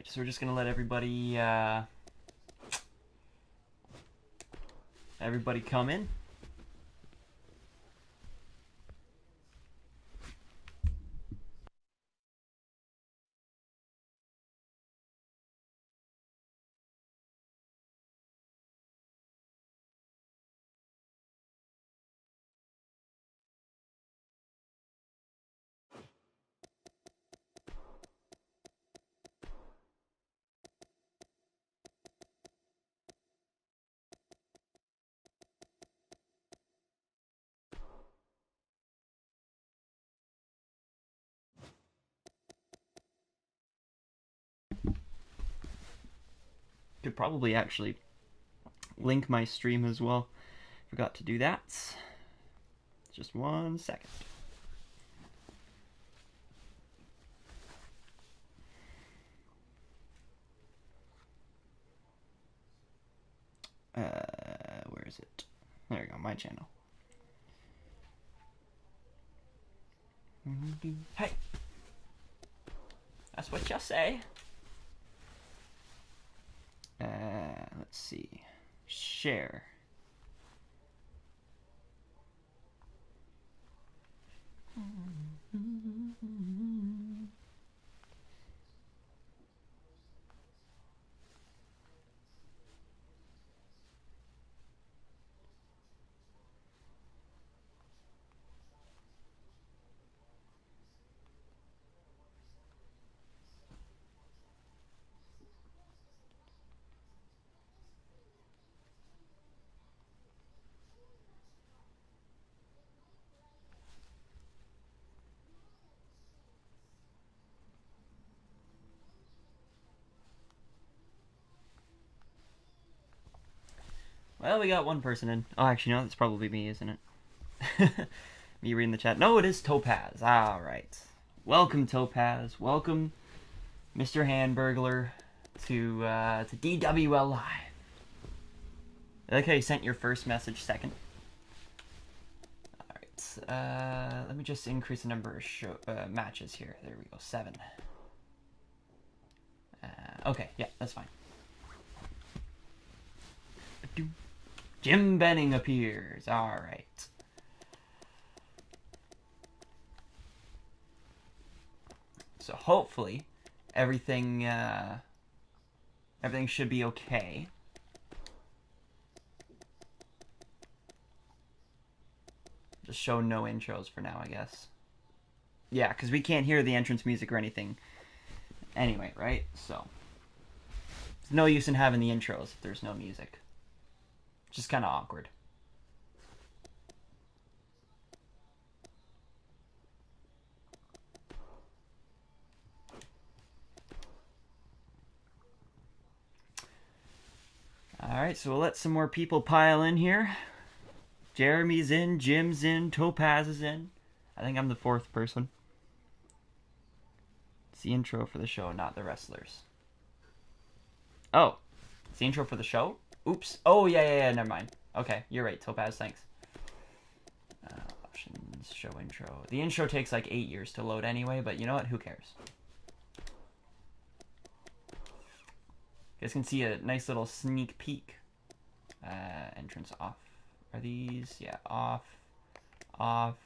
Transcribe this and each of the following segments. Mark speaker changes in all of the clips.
Speaker 1: so we're just gonna let everybody everybody come in. Could probably actually link my stream as well. Forgot to do that. Just 1 second. Where is it? There you go, my channel. Hey! That's what you say. Let's see. Share. Well, we got one person in. Oh, actually, no, that's probably me, isn't it? Me reading the chat. No, it is Topaz. All right. Welcome, Topaz. Welcome, Mr. Handburglar, to DWL Live. I like how you sent your first message second. All right. Let me just increase the number of matches here. There we go. 7. Okay. Yeah, that's fine. Jim Benning appears. All right. So hopefully everything should be okay. Just show no intros for now, I guess. Yeah, because we can't hear the entrance music or anything anyway, right? So there's no use in having the intros if there's no music. Just kind of awkward. Alright, so we'll let some more people pile in here. Jeremy's in, Jim's in, Topaz is in. I think I'm the 4th person. It's the intro for the show, not the wrestlers. Oh, it's the intro for the show? Oops. Oh, yeah, never mind. Okay, you're right, Topaz, thanks. Options, show intro. The intro takes like 8 years to load anyway, but you know what? Who cares? You guys can see a nice little sneak peek. Entrance off. Are these? Yeah, off. Off.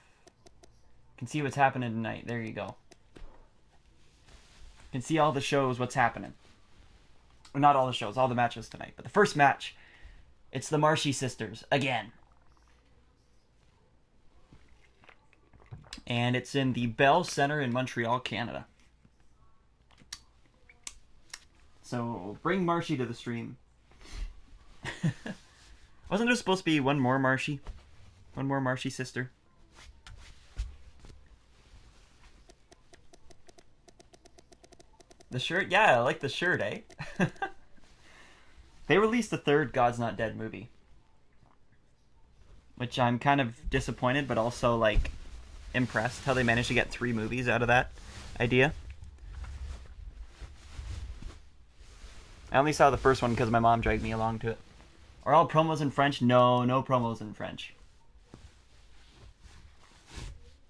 Speaker 1: You can see what's happening tonight. There you go. You can see all the shows, what's happening. Well, not all the shows, all the matches tonight. But the first match, it's the Marshy sisters again. And it's in the Bell Center in Montreal, Canada. So bring Marshy to the stream. Wasn't there supposed to be one more Marshy? One more Marshy sister? The shirt? Yeah, I like the shirt, eh? They released a 3rd God's Not Dead movie. Which I'm kind of disappointed, but also, like, impressed how they managed to get 3 movies out of that idea. I only saw the first one because my mom dragged me along to it. Are all promos in French? No, no promos in French.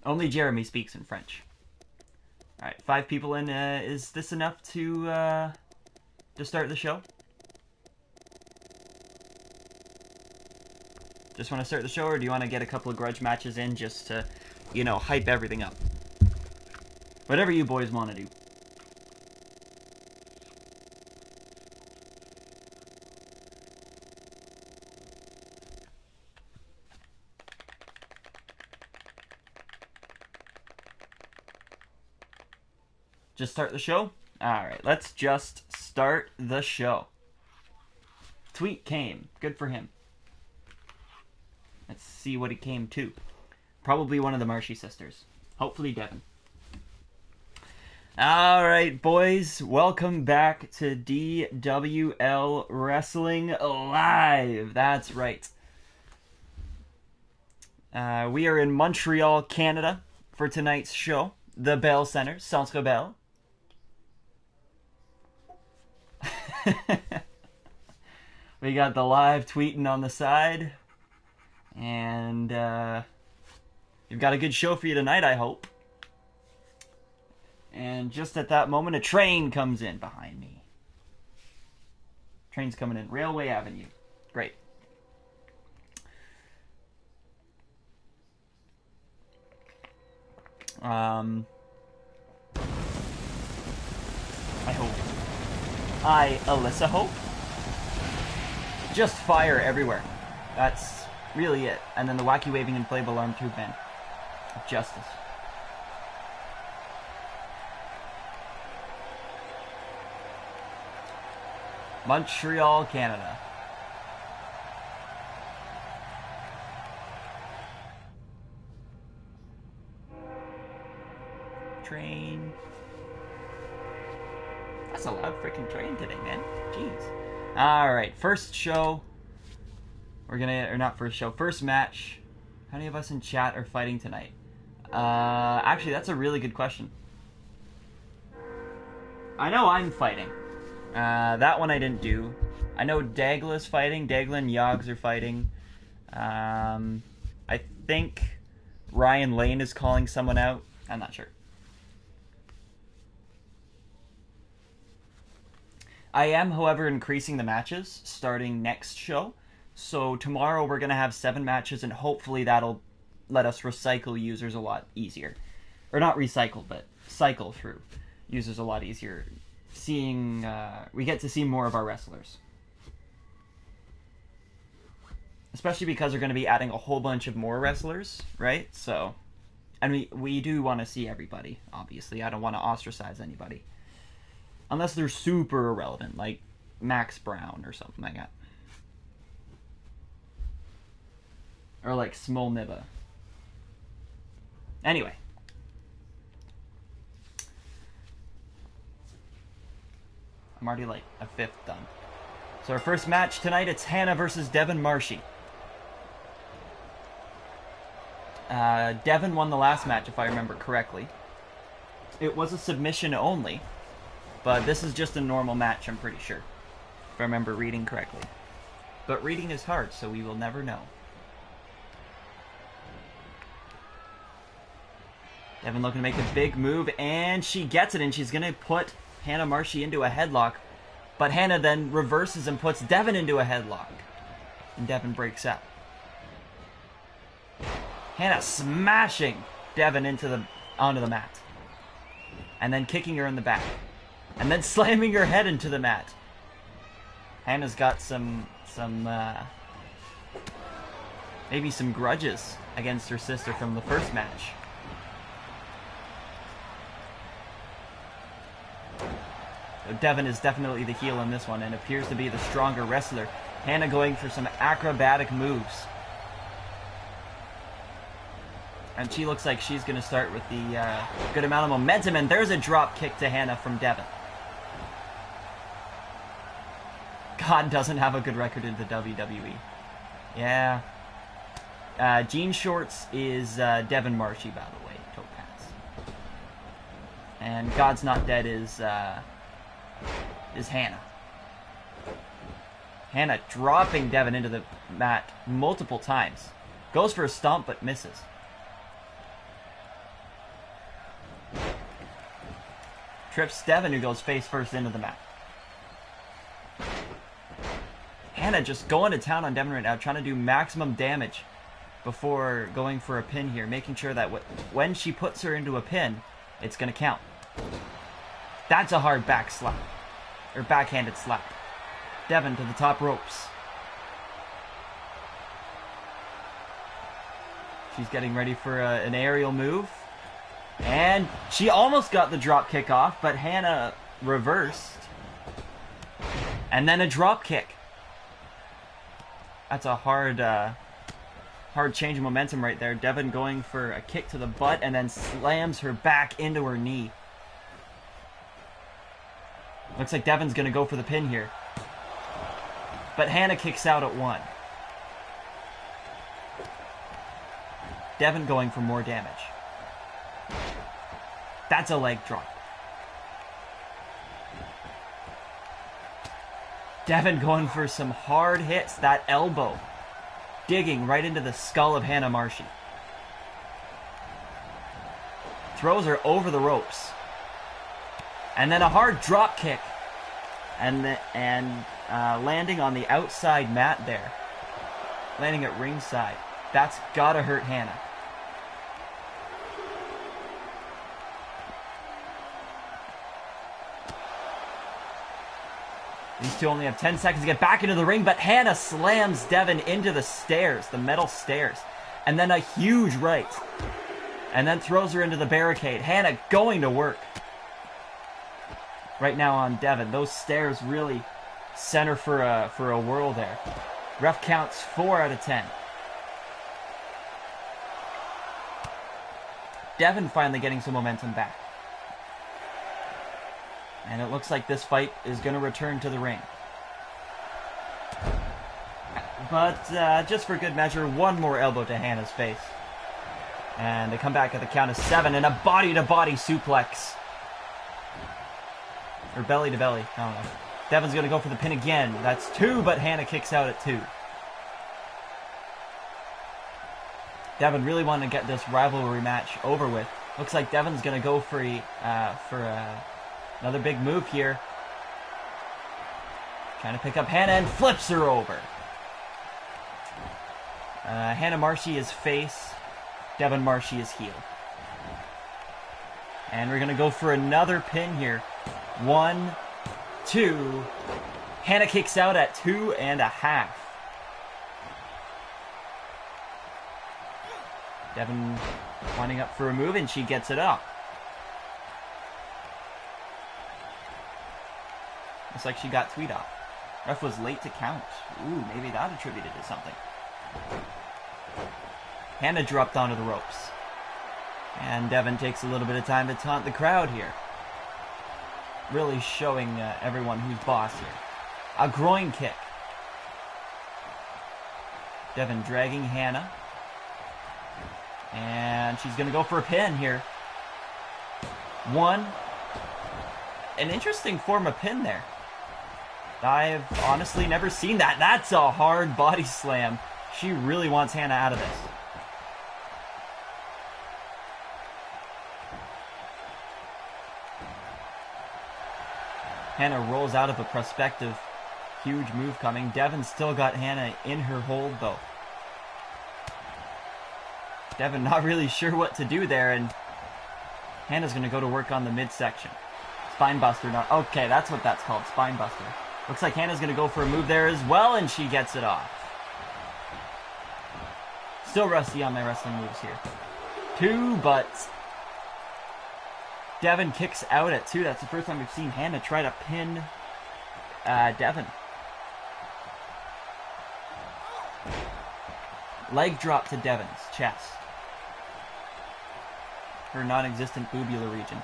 Speaker 1: Only Jeremy speaks in French. Alright, 5 people in. Is this enough to to start the show? Just want to start the show, or do you want to get a couple of grudge matches in just to, you know, hype everything up? Whatever you boys want to do. Just start the show? Alright, let's just start the show. Tweet came. Good for him. Let's see what he came to. Probably one of the Marshy sisters. Hopefully Devin. Alright, boys. Welcome back to DWL Wrestling Live. That's right. We are in Montreal, Canada for tonight's show. The Bell Center, Centre Bell. We got the live tweeting on the side. And we've got a good show for you tonight, I hope. And just at that moment, a train comes in behind me. Train's coming in. Railway Avenue. Great. I hope. Alyssa hope. Just fire everywhere. That's really it. And then the wacky waving inflatable arm tube man. Justice. Montreal, Canada. Train. That's a loud freaking train today, man. Jeez. Alright, first show. We're gonna, or not first show, first match. How many of us in chat are fighting tonight? Actually, that's a really good question. I know I'm fighting. That one I didn't do. I know Dagla's fighting. Dagla and Yogs are fighting. I think Ryan Lane is calling someone out. I'm not sure. I am, however, increasing the matches starting next show. So tomorrow we're going to have 7 matches, and hopefully that'll let us recycle users a lot easier. Or not recycle, but cycle through users a lot easier. Seeing, we get to see more of our wrestlers. Especially because we're going to be adding a whole bunch of more wrestlers, right? So, and we do want to see everybody, obviously. I don't want to ostracize anybody. Unless they're super irrelevant, like Max Brown or something like that. Or like Smolniba. Anyway. I'm already like a 5th done. So our first match tonight, it's Hannah versus Devin Marshy. Devin won the last match, if I remember correctly. It was a submission only. But this is just a normal match, I'm pretty sure. If I remember reading correctly. But reading is hard, so we will never know. Devin looking to make a big move, and she gets it, and she's going to put Hannah Marshy into a headlock. But Hannah then reverses and puts Devin into a headlock. And Devin breaks out. Hannah smashing Devin onto the mat. And then kicking her in the back. And then slamming her head into the mat. Hannah's got maybe some grudges against her sister from the first match. Devin is definitely the heel in this one and appears to be the stronger wrestler. Hannah going for some acrobatic moves. And she looks like she's going to start with the good amount of momentum. And there's a drop kick to Hannah from Devin. God doesn't have a good record in the WWE. Yeah. Jean Shorts is Devin Marshy, by the way, Topaz. And God's Not Dead is Hannah. Hannah dropping Devin into the mat multiple times. Goes for a stomp, but misses. Trips Devin, who goes face first into the mat. Hannah just going to town on Devin right now, trying to do maximum damage before going for a pin here, making sure that when she puts her into a pin, it's going to count. That's a hard back slap, or backhanded slap. Devin to the top ropes. She's getting ready for an aerial move. And she almost got the drop kick off, but Hannah reversed. And then a drop kick. That's a hard change of momentum right there. Devin going for a kick to the butt and then slams her back into her knee. Looks like Devin's going to go for the pin here. But Hannah kicks out at 1. Devin going for more damage. That's a leg drop. Devin going for some hard hits. That elbow digging right into the skull of Hannah Marshi. Throws her over the ropes. And then a hard drop kick. And landing on the outside mat there. Landing at ringside. That's gotta hurt Hannah. These two only have 10 seconds to get back into the ring, but Hannah slams Devin into the stairs, the metal stairs. And then a huge right. And then throws her into the barricade. Hannah going to work. Right now on Devin. Those stairs really center for a whirl there. Ref counts 4 out of 10. Devin finally getting some momentum back. And it looks like this fight is going to return to the ring. But just for good measure, one more elbow to Hannah's face. And they come back at the count of 7 and a body-to-body suplex. Or belly-to-belly, I don't know. Devin's going to go for the pin again. That's 2, but Hannah kicks out at 2. Devin really wanting to get this rivalry match over with. Looks like Devin's going to go for another big move here. Trying to pick up Hannah and flips her over. Hannah Marshi is face. Devin Marshi is heel. And we're going to go for another pin here. 1, 2. Hannah kicks out at 2.5. Devin winding up for a move and she gets it up. Looks like she got Tweet off. Ref was late to count. Ooh, maybe that attributed to something. Hannah dropped onto the ropes. And Devin takes a little bit of time to taunt the crowd here. Really showing everyone who's boss here. A groin kick. Devin dragging Hannah. And she's going to go for a pin here. 1. An interesting form of pin there. I've honestly never seen that. That's a hard body slam. She really wants Hannah out of this. Hannah rolls out of a prospective huge move coming. Devin still got Hannah in her hold though. Devin not really sure what to do there, and Hannah's going to go to work on the midsection. Spinebuster, not... Okay, that's what that's called, Spinebuster. Looks like Hannah's going to go for a move there as well, and she gets it off. Still rusty on my wrestling moves here. 2, but Devin kicks out at 2. That's the first time we've seen Hannah try to pin Devin. Leg drop to Devin's chest. Her non-existent boobular region.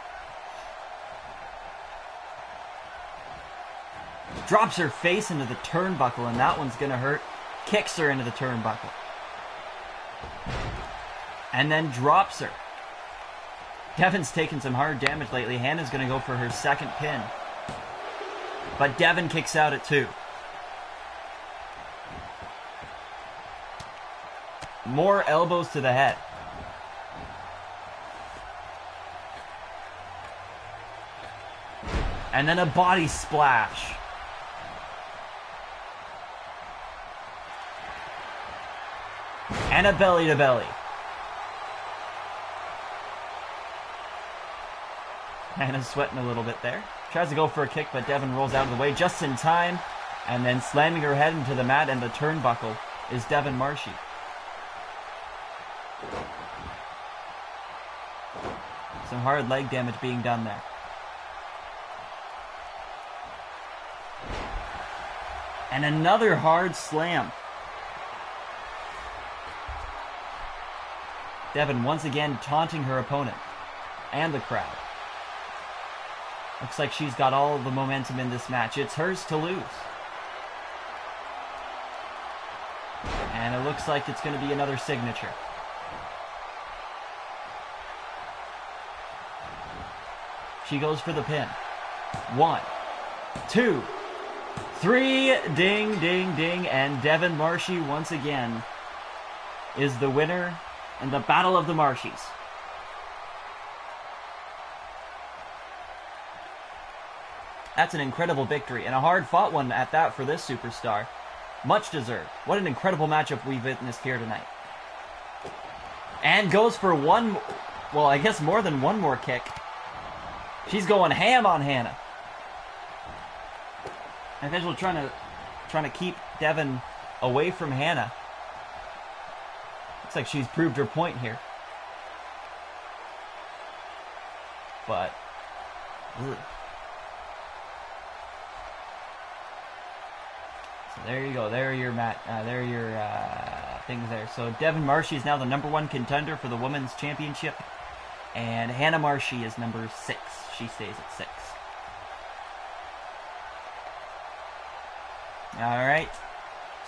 Speaker 1: Drops her face into the turnbuckle, and that one's gonna hurt. Kicks her into the turnbuckle. And then drops her. Devin's taken some hard damage lately. Hannah's gonna go for her second pin. But Devin kicks out at 2. More elbows to the head. And then a body splash. And a belly to belly. Hannah's sweating a little bit there. Tries to go for a kick, but Devin rolls out of the way just in time. And then slamming her head into the mat and the turnbuckle is Devin Marshi. Some hard leg damage being done there. And another hard slam. Devin once again taunting her opponent and the crowd. Looks like she's got all the momentum in this match. It's hers to lose. And it looks like it's going to be another signature. She goes for the pin. 1, 2, 3. Ding, ding, ding. And Devin Marshi once again is the winner in the Battle of the Marshies. That's an incredible victory, and a hard-fought one at that for this superstar. Much deserved. What an incredible matchup we've witnessed here tonight. And goes for one, well, I guess more than one more kick. She's going ham on Hannah. And Vigil trying to keep Devin away from Hannah. Looks like she's proved her point here. But, ugh. So there you go. There are your things there. So Devin Marshi is now the #1 contender for the Women's Championship. And Hannah Marshi is number 6. She stays at 6. Alright.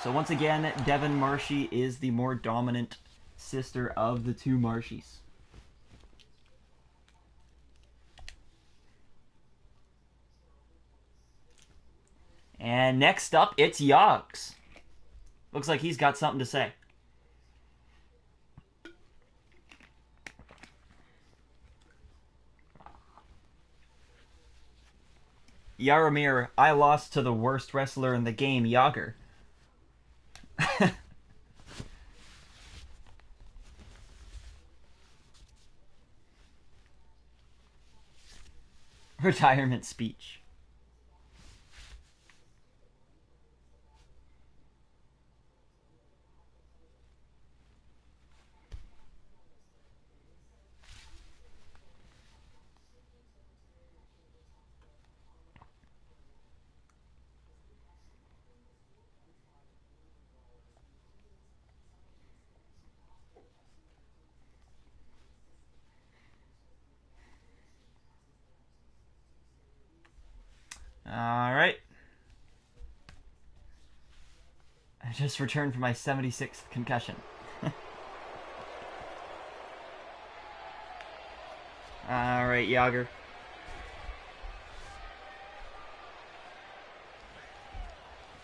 Speaker 1: So once again, Devin Marshi is the more dominant sister of the two Marshis. And next up, it's Yogs. Looks like he's got something to say. Yaramir, I lost to the worst wrestler in the game, Yager. Retirement speech. Alright. I just returned from my 76th concussion. Alright, Yager.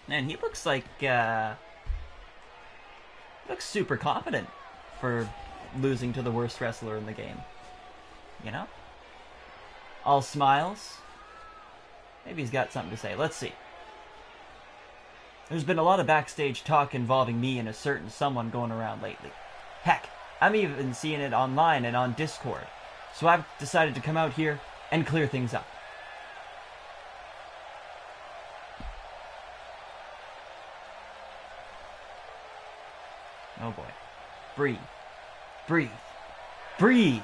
Speaker 1: Man, he looks like, looks super confident for losing to the worst wrestler in the game. You know? All smiles. Maybe he's got something to say. Let's see. There's been a lot of backstage talk involving me and a certain someone going around lately. Heck, I'm even seeing it online and on Discord. So I've decided to come out here and clear things up. Oh boy. Breathe. Breathe. Breathe!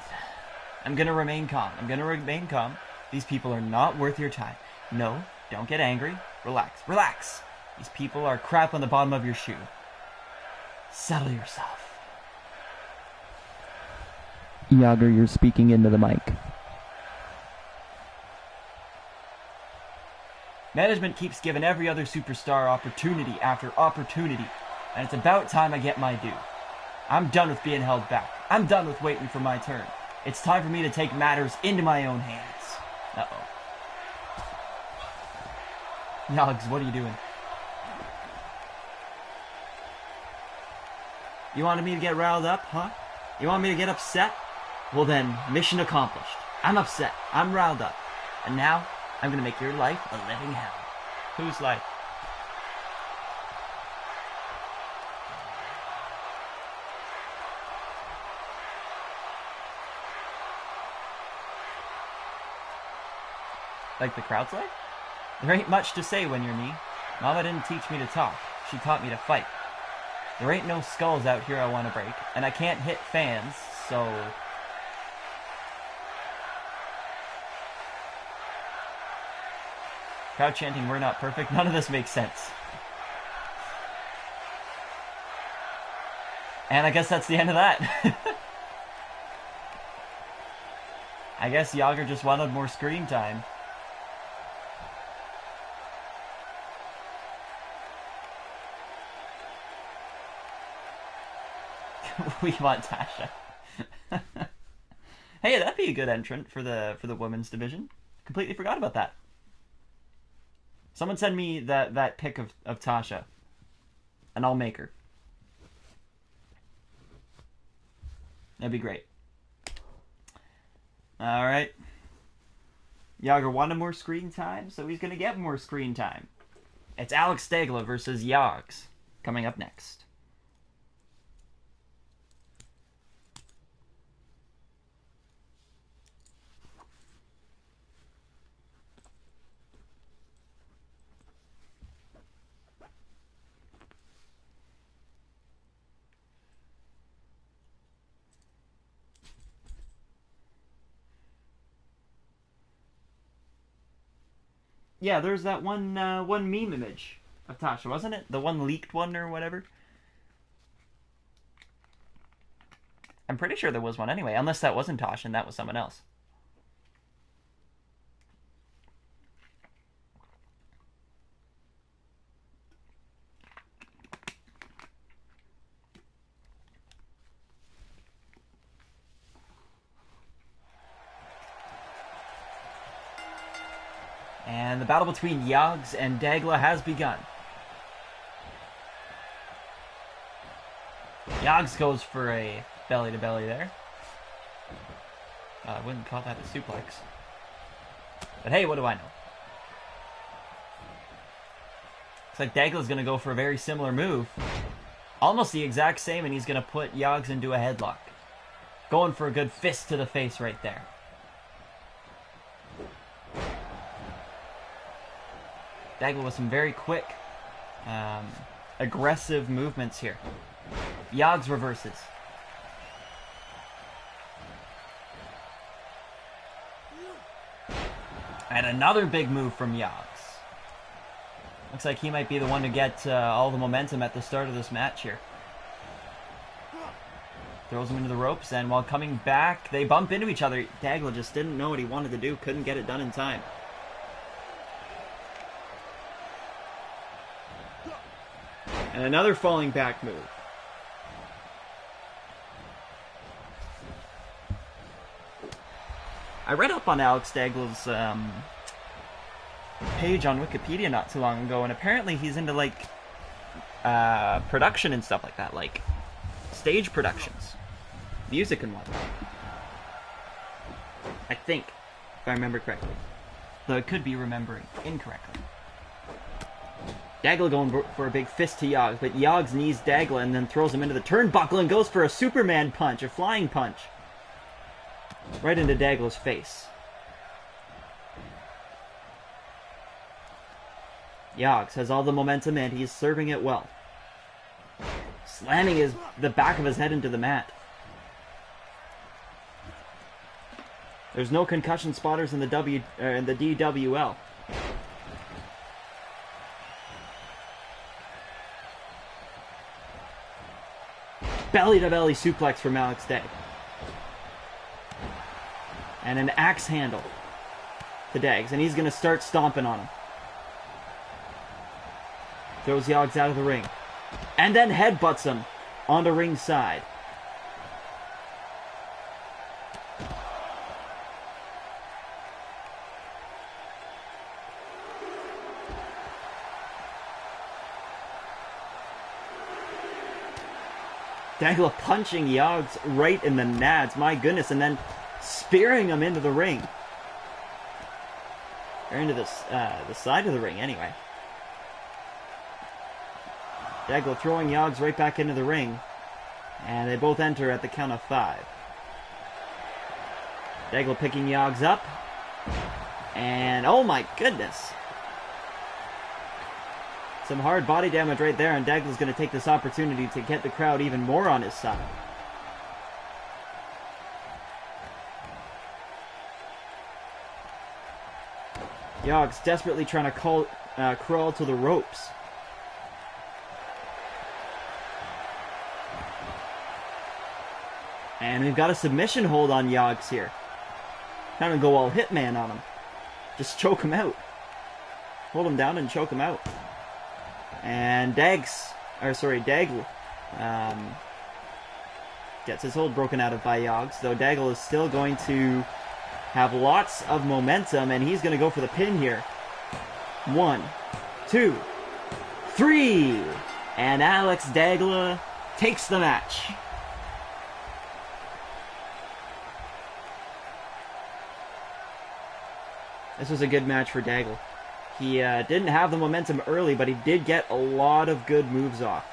Speaker 1: I'm gonna remain calm. I'm gonna remain calm. These people are not worth your time. No, don't get angry. Relax. Relax! These people are crap on the bottom of your shoe. Settle yourself.
Speaker 2: Yager, you're speaking into the mic.
Speaker 1: Management keeps giving every other superstar opportunity after opportunity, and it's about time I get my due. I'm done with being held back. I'm done with waiting for my turn. It's time for me to take matters into my own hands. Uh-oh. Yogs, what are you doing? You wanted me to get riled up, huh? You want me to get upset? Well then, mission accomplished. I'm upset. I'm riled up. And now, I'm gonna make your life a living hell. Whose life? Like the crowd say? There ain't much to say when you're me. Mama didn't teach me to talk. She taught me to fight. There ain't no skulls out here I want to break, and I can't hit fans, so... Crowd chanting, we're not perfect. None of this makes sense. And I guess that's the end of that. I guess Yager just wanted more screen time. We want Tasha. Hey, that'd be a good entrant for the women's division. Completely forgot about that. Someone send me that pic of Tasha, and I'll make her. That'd be great. All right. Yager wanted more screen time, so he's gonna get more screen time. It's Alex Dagla versus Yogs coming up next. Yeah, there's that one meme image of Tasha, wasn't it? The one leaked one or whatever. I'm pretty sure there was one anyway, unless that wasn't Tasha and that was someone else. And the battle between Yogs and Dagla has begun. Yogs goes for a belly-to-belly there. I wouldn't call that a suplex. But hey, what do I know? Looks like Dagla's going to go for a very similar move. Almost the exact same, and he's going to put Yogs into a headlock. Going for a good fist to the face right there. Dagla with some very quick, aggressive movements here. Yogs reverses. And another big move from Yogs. Looks like he might be the one to get all the momentum at the start of this match here. Throws him into the ropes, and while coming back, they bump into each other. Dagla just didn't know what he wanted to do, couldn't get it done in time. And another falling back move. I read up on Alex Dagla's page on Wikipedia not too long ago, and apparently he's into like production and stuff like that, like stage productions, music and whatnot. I think, if I remember correctly. Though I could be remembering incorrectly. Dagla going for a big fist to Yogs, but Yogs knees Dagla and then throws him into the turnbuckle and goes for a Superman punch, a flying punch. Right into Dagla's face. Yogs has all the momentum and he's serving it well. Slamming the back of his head into the mat. There's no concussion spotters in the DWL. Belly-to-belly suplex from Alex Day. And an axe handle to Dags, and he's going to start stomping on him. Throws Yogs out of the ring. And then headbutts him onto ringside. Dagla punching Yogs right in the nads, my goodness, and then spearing him into the ring. Or into the side of the ring, anyway. Dagla throwing Yogs right back into the ring. And they both enter at the count of 5. Dagla picking Yogs up. And oh my goodness. Some hard body damage right there, and Dagla's going to take this opportunity to get the crowd even more on his side. Yogg's desperately trying to crawl to the ropes. And we've got a submission hold on Yogg's here. Kind of go all Hitman on him. Just choke him out. Hold him down and choke him out. And Dagl gets his hold broken out of by Yogg's, though Dagl is still going to have lots of momentum, and he's going to go for the pin here. 1, 2, 3! And Alex Dagla takes the match. This was a good match for Dagl. He didn't have the momentum early, but he did get a lot of good moves off.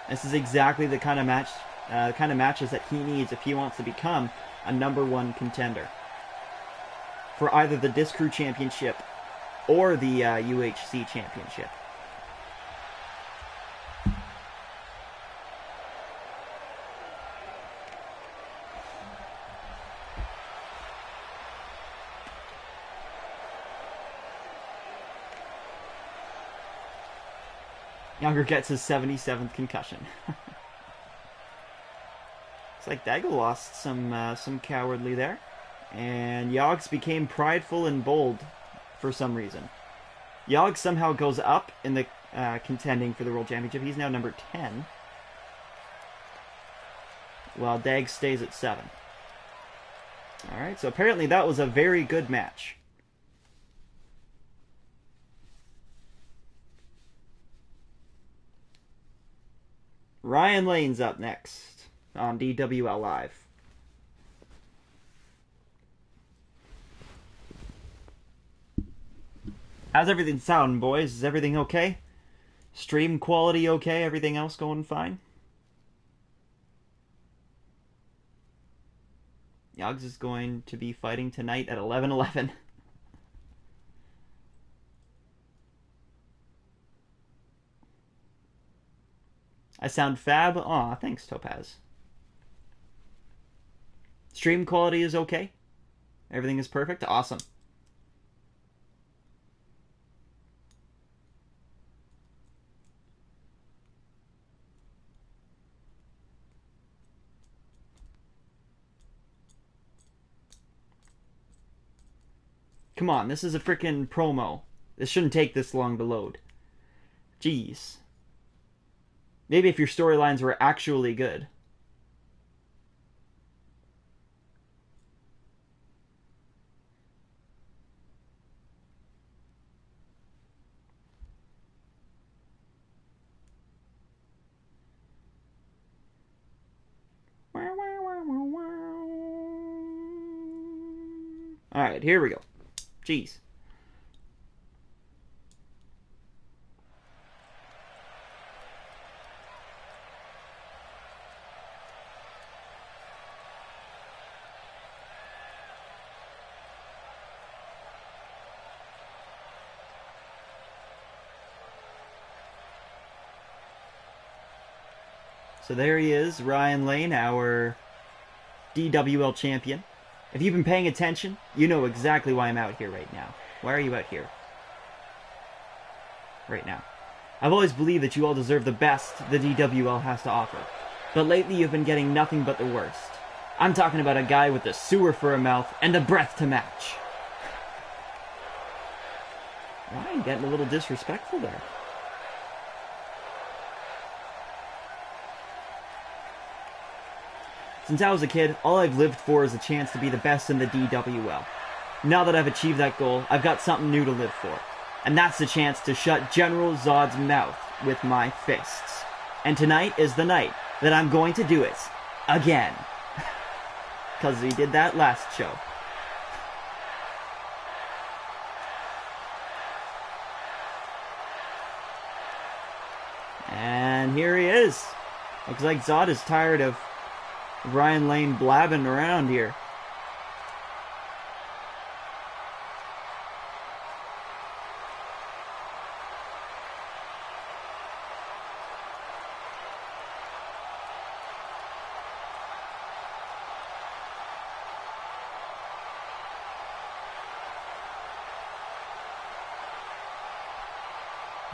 Speaker 1: This is exactly the kind of matches that he needs if he wants to become a #1 contender for either the Disc Crew Championship or the UHC Championship. Younger gets his 77th concussion. It's like Dagl lost some cowardly there. And Yogg's became prideful and bold for some reason. Yogg's somehow goes up in the contending for the World Championship. He's now number 10. While Dag stays at 7. Alright, so apparently that was a very good match. Ryan Lane's up next on DWL Live. How's everything sound, boys? Is everything okay? Stream quality okay? Everything else going fine? Yogg's is going to be fighting tonight at 11:11. I sound fab? Aw, thanks, Topaz. Stream quality is okay? Everything is perfect? Awesome. Come on, this is a freaking promo. This shouldn't take this long to load. Jeez. Maybe if your storylines were actually good. Alright, here we go. Jeez. So there he is, Ryan Lane, our DWL champion. If you've been paying attention, you know exactly why I'm out here right now. Why are you out here? Right now. I've always believed that you all deserve the best the DWL has to offer. But lately you've been getting nothing but the worst. I'm talking about a guy with a sewer for a mouth and a breath to match. Ryan getting a little disrespectful there. Since I was a kid, all I've lived for is a chance to be the best in the DWL. Now that I've achieved that goal, I've got something new to live for. And that's the chance to shut General Zod's mouth with my fists. And tonight is the night that I'm going to do it. Again. Because he did that last show. And here he is. Looks like Zod is tired of Ryan Lane blabbing around here.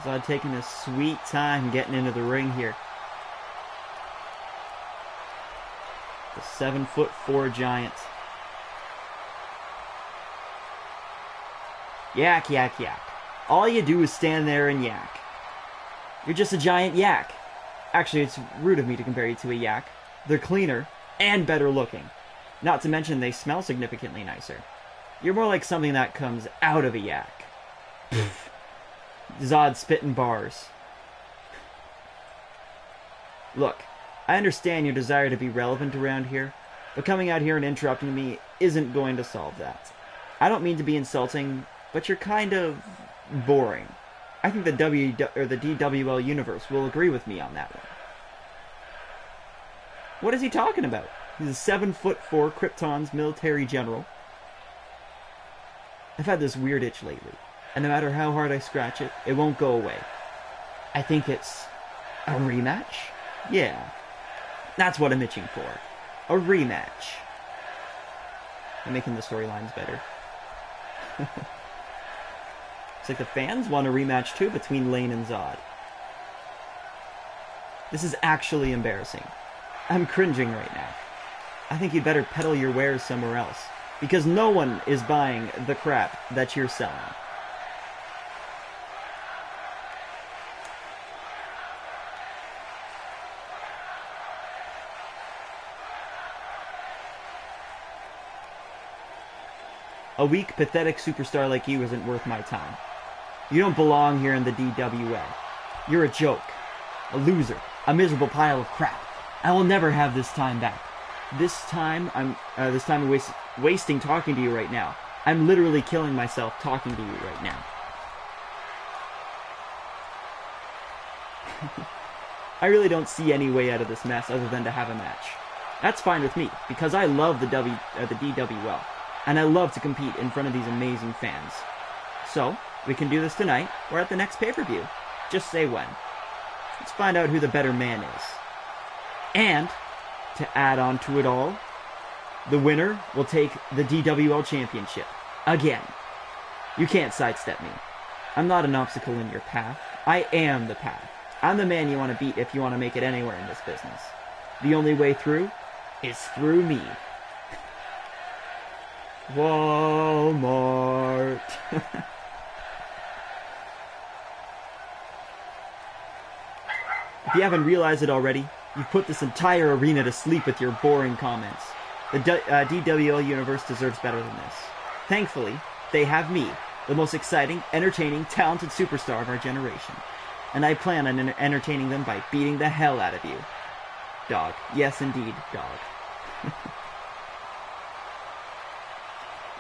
Speaker 1: Zod taking his sweet time getting into the ring here. The 7'4" giant. Yak, yak, yak. All you do is stand there and yak. You're just a giant yak. Actually, it's rude of me to compare you to a yak. They're cleaner and better looking. Not to mention they smell significantly nicer. You're more like something that comes out of a yak. Zod spitting bars. Look, I understand your desire to be relevant around here, but coming out here and interrupting me isn't going to solve that. I don't mean to be insulting, but you're kind of boring. I think the DWL universe will agree with me on that one. What is he talking about? He's a 7'4" Krypton's military general. I've had this weird itch lately, and no matter how hard I scratch it, it won't go away. I think it's a rematch? Yeah, that's what I'm itching for. A rematch. I'm making the storylines better. It's like the fans want a rematch too between Lane and Zod. This is actually embarrassing. I'm cringing right now. I think you'd better peddle your wares somewhere else, because no one is buying the crap that you're selling. A weak, pathetic superstar like you isn't worth my time. You don't belong here in the DWL. You're a joke. A loser. A miserable pile of crap. I will never have this time back. This time I'm wasting talking to you right now. I'm literally killing myself talking to you right now. I really don't see any way out of this mess other than to have a match. That's fine with me, because I love the DWL, and I love to compete in front of these amazing fans. So, we can do this tonight, or at the next pay-per-view. Just say when. Let's find out who the better man is. And, to add on to it all, the winner will take the DWL Championship. Again. You can't sidestep me. I'm not an obstacle in your path. I am the path. I'm the man you want to beat if you want to make it anywhere in this business. The only way through is through me. Walmart. If you haven't realized it already, you've put this entire arena to sleep with your boring comments. The DWL universe deserves better than this. Thankfully, they have me, the most exciting, entertaining, talented superstar of our generation. And I plan on entertaining them by beating the hell out of you. Dog. Yes, indeed, dog.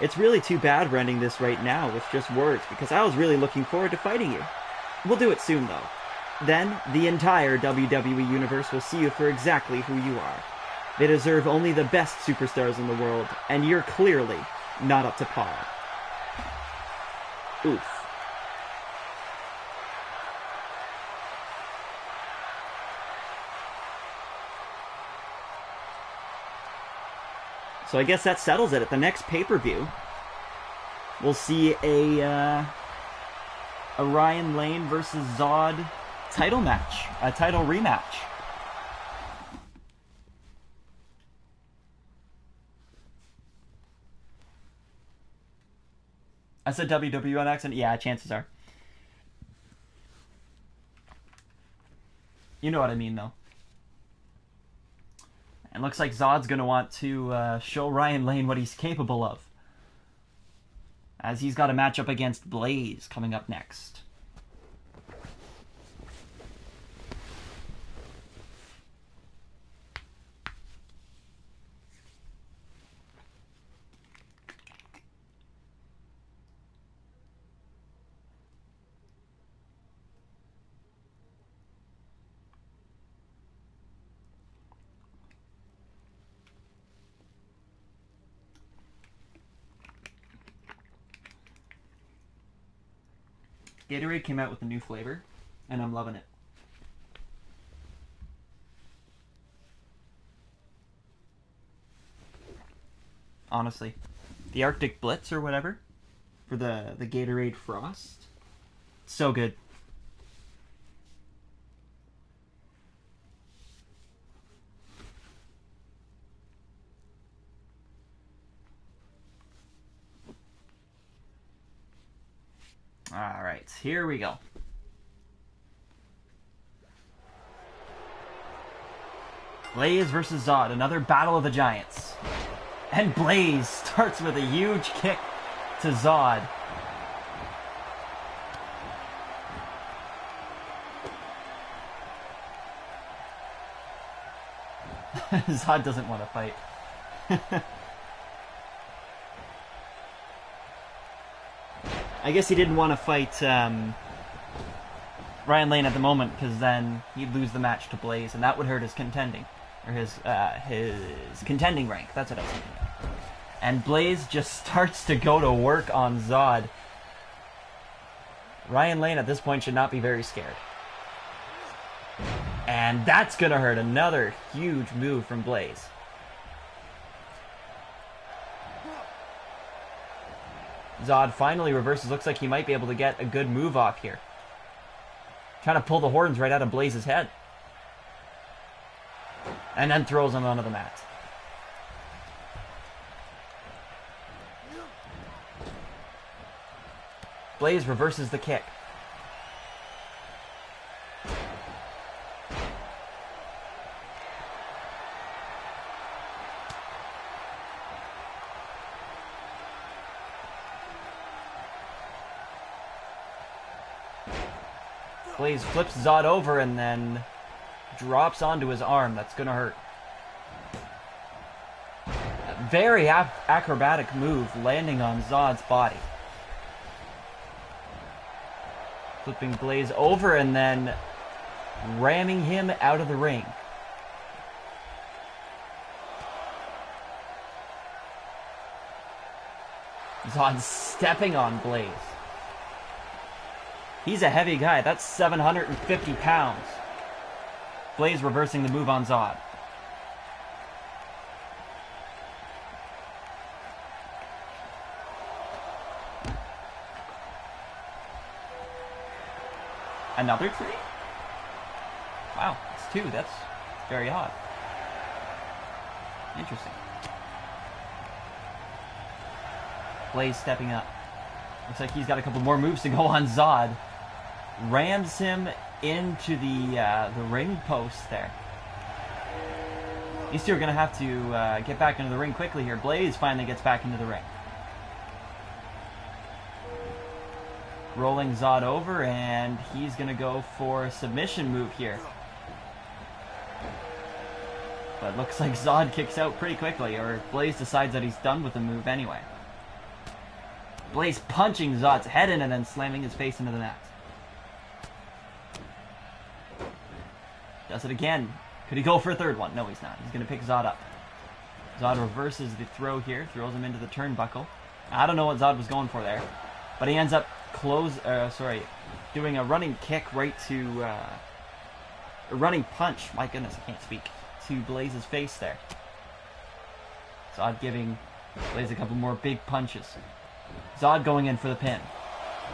Speaker 1: It's really too bad we're ending this right now with just words, because I was really looking forward to fighting you. We'll do it soon, though. Then, the entire WWE Universe will see you for exactly who you are. They deserve only the best superstars in the world, and you're clearly not up to par. Oof. So I guess that settles it. At the next pay-per-view, we'll see a Ryan Lane versus Zod title match, a title rematch. I said WWN accent? Yeah, chances are. You know what I mean, though. And looks like Zod's going to want to show Ryan Lane what he's capable of, as he's got a matchup against Blaze coming up next. Gatorade came out with a new flavor, and I'm loving it. Honestly. The Arctic Blitz or whatever, for the Gatorade Frost. So good. Alright, here we go. Blaze versus Zod, another battle of the giants. And Blaze starts with a huge kick to Zod. Zod doesn't want to fight. I guess he didn't want to fight Ryan Lane at the moment, because then he'd lose the match to Blaze, and that would hurt his contending. Or his contending rank. That's what I was thinking. And Blaze just starts to go to work on Zod. Ryan Lane at this point should not be very scared. And that's gonna hurt. Another huge move from Blaze. Zod finally reverses. Looks like he might be able to get a good move off here. Trying to pull the horns right out of Blaze's head. And then throws him onto the mat. Blaze reverses the kick. Blaze flips Zod over and then drops onto his arm. That's gonna hurt. A very acrobatic move landing on Zod's body. Flipping Blaze over and then ramming him out of the ring. Zod stepping on Blaze. He's a heavy guy. That's 750 pounds. Blaze reversing the move on Zod. Another tree? Wow, it's two. That's very odd. Interesting. Blaze stepping up. Looks like he's got a couple more moves to go on Zod. Rams him into the ring post there. These two are going to have to get back into the ring quickly here. Blaze finally gets back into the ring. Rolling Zod over, and he's going to go for a submission move here. But looks like Zod kicks out pretty quickly, or Blaze decides that he's done with the move anyway. Blaze punching Zod's head in and then slamming his face into the mat. Does it again. Could he go for a third one? No, he's not. He's going to pick Zod up. Zod reverses the throw here, throws him into the turnbuckle. I don't know what Zod was going for there, but he ends up doing a running kick right to, a running punch, my goodness, I can't speak, to Blaze's face there. Zod giving Blaze a couple more big punches. Zod going in for the pin.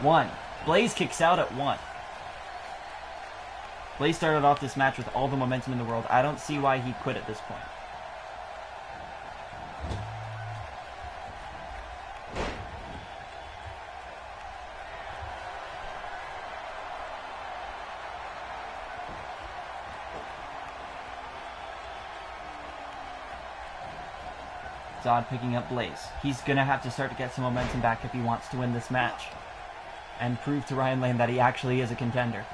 Speaker 1: One. Blaze kicks out at one. Blaze started off this match with all the momentum in the world. I don't see why he quit at this point. Zod picking up Blaze. He's going to have to start to get some momentum back if he wants to win this match. And prove to Ryan Lane that he actually is a contender.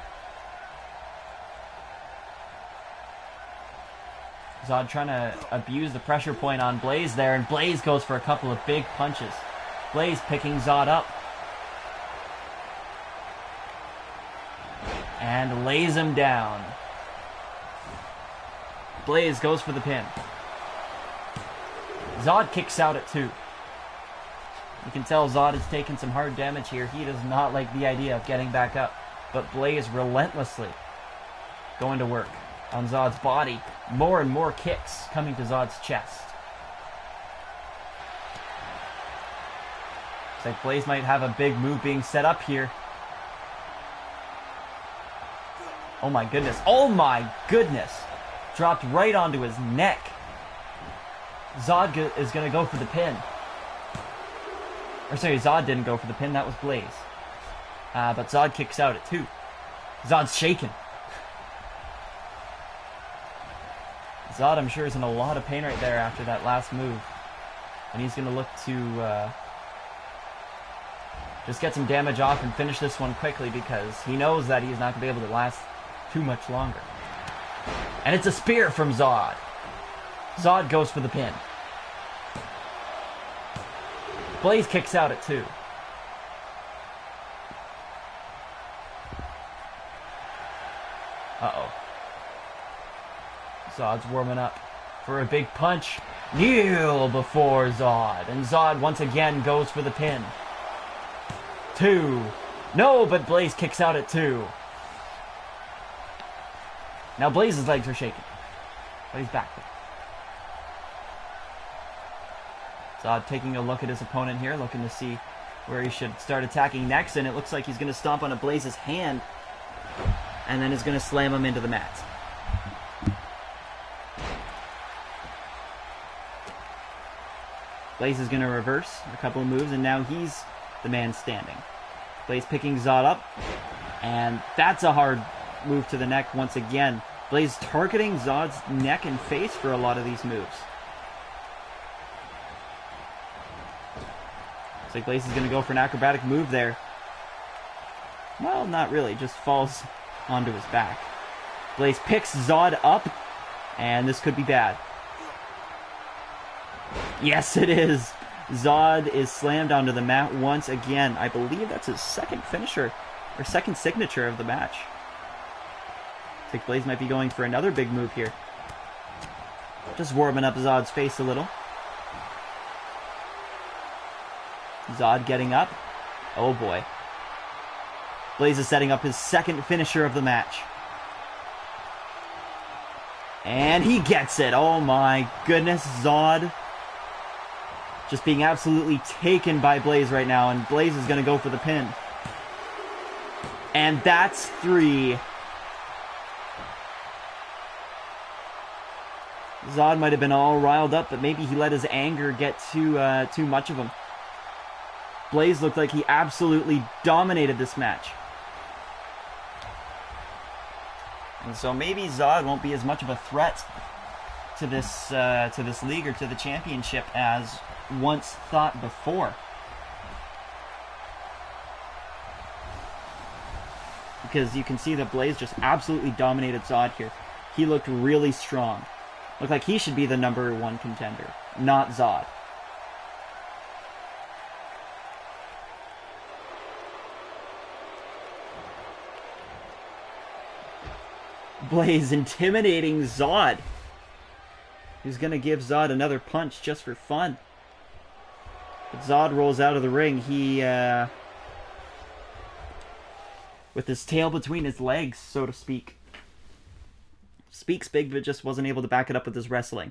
Speaker 1: Zod trying to abuse the pressure point on Blaze there, and Blaze goes for a couple of big punches. Blaze picking Zod up. And lays him down. Blaze goes for the pin. Zod kicks out at two. You can tell Zod is taking some hard damage here. He does not like the idea of getting back up. But Blaze relentlessly going to work on Zod's body. More and more kicks coming to Zod's chest. Looks like Blaze might have a big move being set up here. Oh my goodness. Oh my goodness. Dropped right onto his neck. Zod is going to go for the pin. Or sorry, Zod didn't go for the pin. That was Blaze. But Zod kicks out at 2. Zod's shaking. Zod, I'm sure, is in a lot of pain right there after that last move. And he's going to look to just get some damage off and finish this one quickly because he knows that he's not going to be able to last too much longer. And it's a spear from Zod. Zod goes for the pin. Blaze kicks out at 2. Uh-oh. Zod's warming up for a big punch. Kneel before Zod. And Zod once again goes for the pin. 2. No, but Blaze kicks out at 2. Now Blaze's legs are shaking. But he's back. Zod taking a look at his opponent here, looking to see where he should start attacking next. And it looks like he's going to stomp on a Blaze's hand. And then is going to slam him into the mat. Blaze is going to reverse a couple of moves, and now he's the man standing. Blaze picking Zod up, and that's a hard move to the neck once again. Blaze targeting Zod's neck and face for a lot of these moves. Looks like Blaze is going to go for an acrobatic move there. Well, not really, just falls onto his back. Blaze picks Zod up, and this could be bad. Yes, it is. Zod is slammed onto the mat once again. I believe that's his second finisher, or second signature of the match. I think Blaze might be going for another big move here. Just warming up Zod's face a little. Zod getting up. Oh boy. Blaze is setting up his second finisher of the match. And he gets it. Oh my goodness, Zod just being absolutely taken by Blaze right now, and Blaze is going to go for the pin. And that's 3. Zod might have been all riled up, but maybe he let his anger get too much of him. Blaze looked like he absolutely dominated this match. And so maybe Zod won't be as much of a threat to this league or to the championship as once thought before. Because you can see that Blaze just absolutely dominated Zod here. He looked really strong. Looked like he should be the #1 contender, not Zod. Blaze intimidating Zod. He's going to give Zod another punch just for fun. But Zod rolls out of the ring. He, with his tail between his legs, so to speak. Speaks big, but just wasn't able to back it up with his wrestling.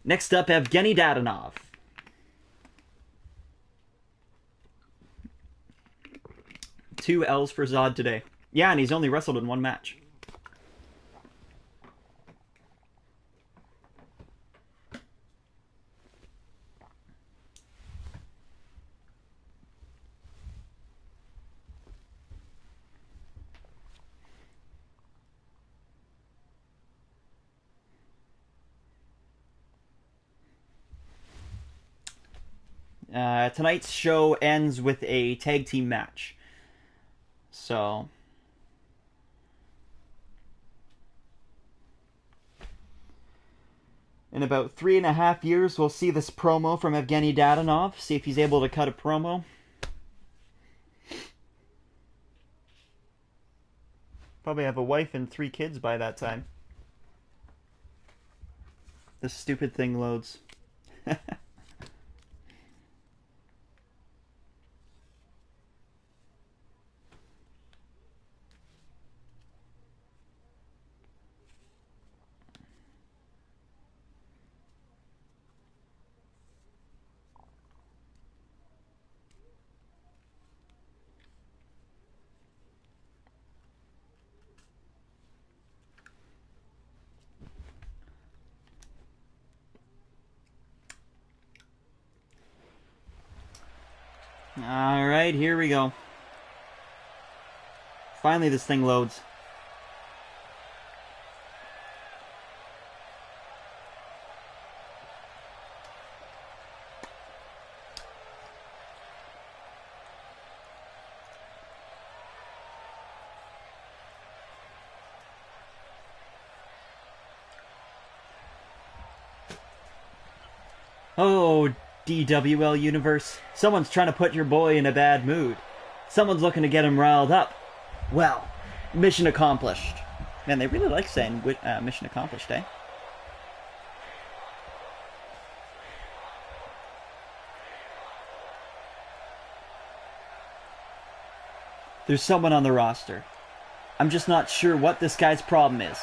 Speaker 1: Next up, Evgeny Dadonov. Two L's for Zod today. Yeah, and he's only wrestled in one match. Tonight's show ends with a tag team match. So, in about 3.5 years, we'll see this promo from Evgeny Dadonov. See if he's able to cut a promo. Probably have a wife and 3 kids by that time. This stupid thing loads. Alright, here we go. Finally this thing loads. Oh, DWL Universe. Someone's trying to put your boy in a bad mood. Someone's looking to get him riled up. Well, mission accomplished. Man, they really like saying mission accomplished, eh? There's someone on the roster. I'm just not sure what this guy's problem is.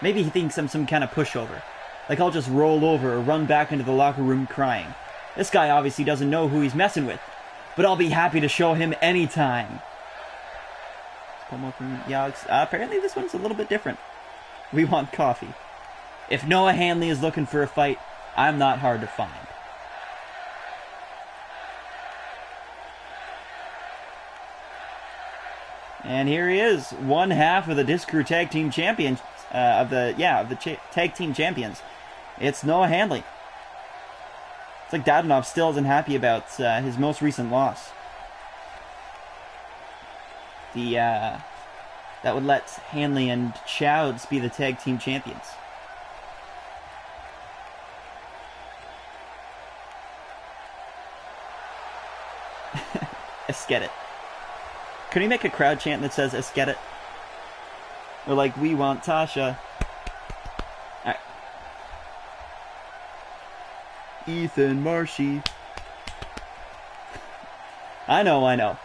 Speaker 1: Maybe he thinks I'm some kind of pushover. Like I'll just roll over or run back into the locker room crying. This guy obviously doesn't know who he's messing with. But I'll be happy to show him anytime. Apparently this one's a little bit different. We want coffee. If Noah Hanley is looking for a fight, I'm not hard to find. And here he is, one half of the Disc Crew Tag Team Champions, Tag Team Champions. It's Noah Hanley. It's like Dadonov still isn't happy about his most recent loss. That would let Hanley and Chowds be the Tag Team Champions. Let's get it. Can we make a crowd chant that says, let's get it? Or like, we want Tasha. Alright. Ethan Marshy. I know.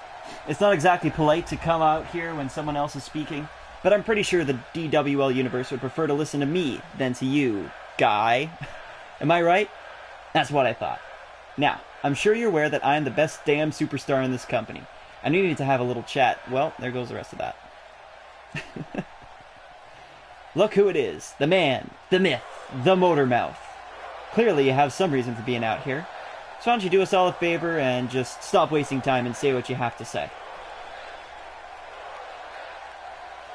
Speaker 1: It's not exactly polite to come out here when someone else is speaking, but I'm pretty sure the DWL Universe would prefer to listen to me than to you, guy. Am I right? That's what I thought. Now, I'm sure you're aware that I am the best damn superstar in this company. And we need to have a little chat. Well, there goes the rest of that. Look who it is. The man, the myth, the motor mouth. Clearly you have some reason for being out here. So why don't you do us all a favor and just stop wasting time and say what you have to say.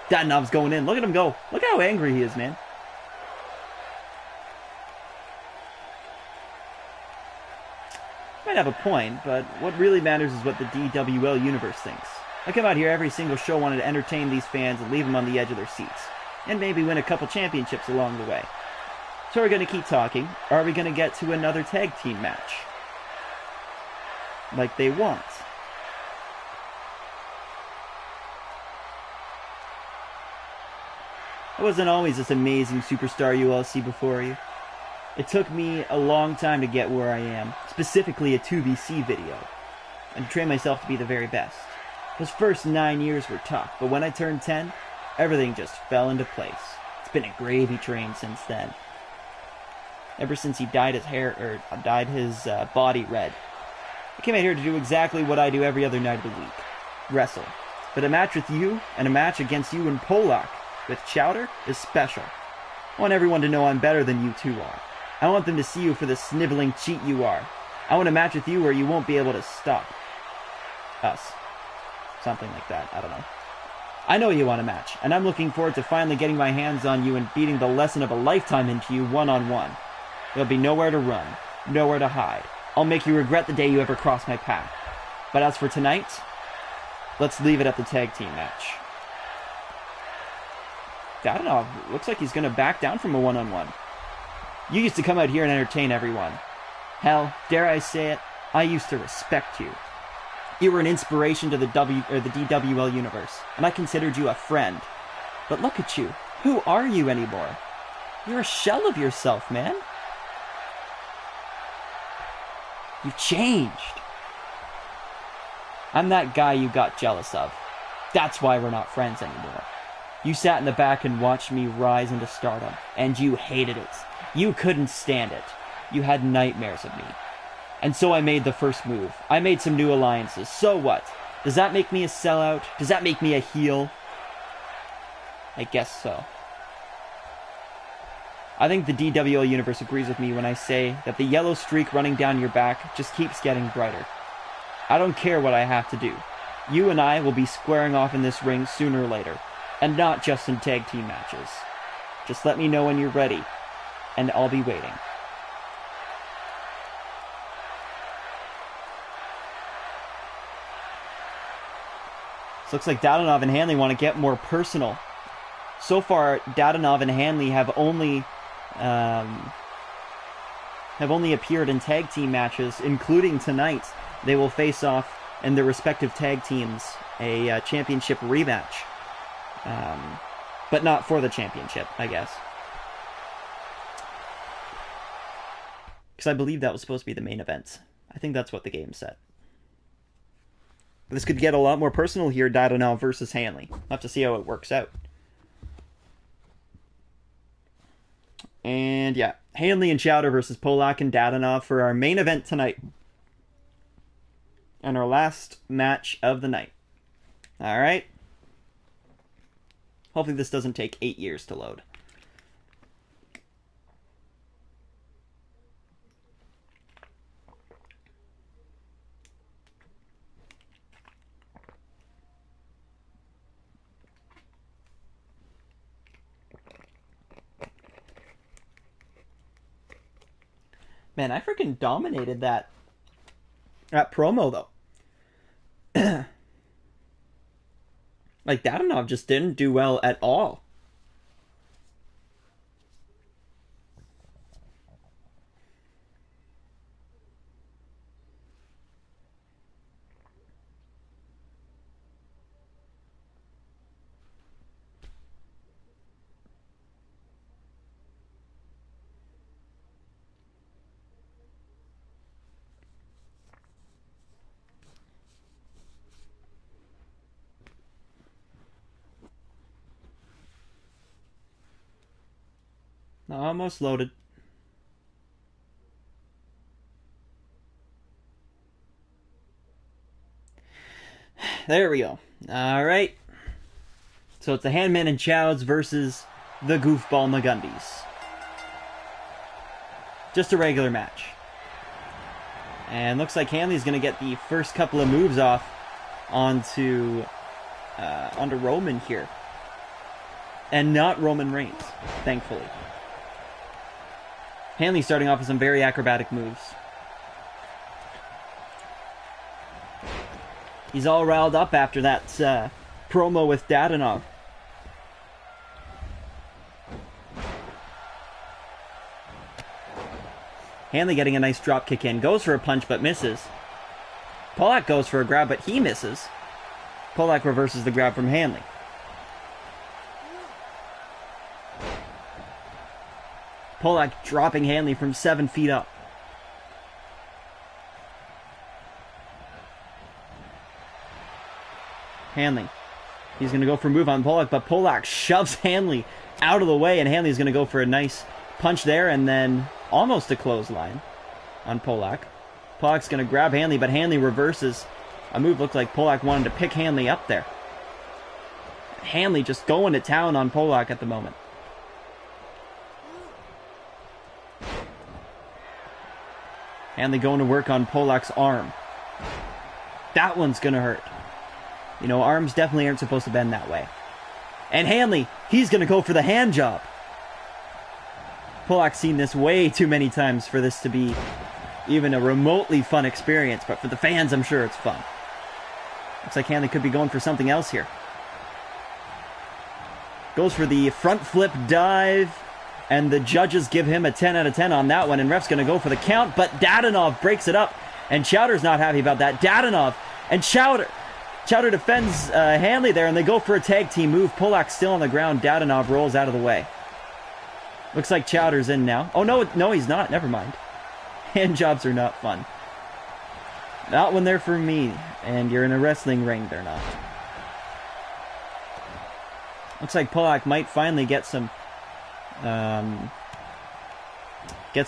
Speaker 1: Dadonov's going in. Look at him go. Look how angry he is, man. Might have a point, but what really matters is what the DWL Universe thinks. I come out here every single show wanting to entertain these fans and leave them on the edge of their seats. And maybe win a couple championships along the way. So we're going to keep talking, or are we going to get to another tag team match? Like they want. I wasn't always this amazing superstar you all see before you. It took me a long time to get where I am, specifically a 2BC video, and to train myself to be the very best. Those first 9 years were tough, but when I turned 10, everything just fell into place. It's been a gravy train since then. Ever since he dyed his body red. I came out here to do exactly what I do every other night of the week. Wrestle. But a match with you, and a match against you and Polak, with Chowder, is special. I want everyone to know I'm better than you two are. I want them to see you for the sniveling cheat you are. I want a match with you where you won't be able to stop us. Something like that, I don't know. I know you want a match, and I'm looking forward to finally getting my hands on you and beating the lesson of a lifetime into you one-on-one. There'll be nowhere to run, nowhere to hide. I'll make you regret the day you ever crossed my path. But as for tonight, let's leave it at the tag team match. Dadonov looks like he's going to back down from a one-on-one. You used to come out here and entertain everyone. Hell, dare I say it, I used to respect you. You were an inspiration to the DWL Universe, and I considered you a friend. But look at you. Who are you anymore? You're a shell of yourself, man. You've changed. I'm that guy you got jealous of. That's why we're not friends anymore. You sat in the back and watched me rise into stardom, and you hated it. You couldn't stand it. You had nightmares of me. And so I made the first move. I made some new alliances. So what? Does that make me a sellout? Does that make me a heel? I guess so. I think the DWL Universe agrees with me when I say that the yellow streak running down your back just keeps getting brighter. I don't care what I have to do. You and I will be squaring off in this ring sooner or later, and not just in tag team matches. Just let me know when you're ready, and I'll be waiting. This looks like Dadonov and Hanley want to get more personal. So far, Dadonov and Hanley have only appeared in tag team matches, including tonight. They will face off in their respective tag teams a championship rematch. But not for the championship, I guess. Because I believe that was supposed to be the main event. I think that's what the game said. This could get a lot more personal here, Dadonov versus Hanley. We'll have to see how it works out. And yeah, Hanley and Chowder versus Polak and Dadonov for our main event tonight. And our last match of the night. Alright. Hopefully this doesn't take 8 years to load. Man, I freaking dominated that promo, though. Like, Dadonov just didn't do well at all. Almost loaded. There we go. Alright. So it's the Handman and Chowds versus the Goofball Magundis. Just a regular match. And looks like Hanley's going to get the first couple of moves off onto Roman here. And not Roman Reigns, thankfully. Hanley starting off with some very acrobatic moves. He's all riled up after that promo with Dadonov. Hanley getting a nice drop kick in. Goes for a punch but misses. Polak goes for a grab but he misses. Polak reverses the grab from Hanley. Polak dropping Hanley from 7 feet up. Hanley. He's going to go for a move on Polak, but Polak shoves Hanley out of the way, and Hanley's going to go for a nice punch there, and then almost a clothesline on Polak. Polak's going to grab Hanley, but Hanley reverses. A move looked like Polak wanted to pick Hanley up there. Hanley just going to town on Polak at the moment. Hanley going to work on Polak's arm. That one's going to hurt. You know, arms definitely aren't supposed to bend that way. And Hanley, he's going to go for the hand job. Polak's seen this way too many times for this to be even a remotely fun experience. But for the fans, I'm sure it's fun. Looks like Hanley could be going for something else here. Goes for the front flip dive. And the judges give him a 10 out of 10 on that one. And ref's going to go for the count. But Dadonov breaks it up. And Chowder's not happy about that. Dadonov and Chowder. Chowder defends Hanley there. And they go for a tag team move. Polak's still on the ground. Dadonov rolls out of the way. Looks like Chowder's in now. Oh, no, he's not. Never mind. Hand jobs are not fun. Not when they're for me. And you're in a wrestling ring. They're not. Looks like Polak might finally get some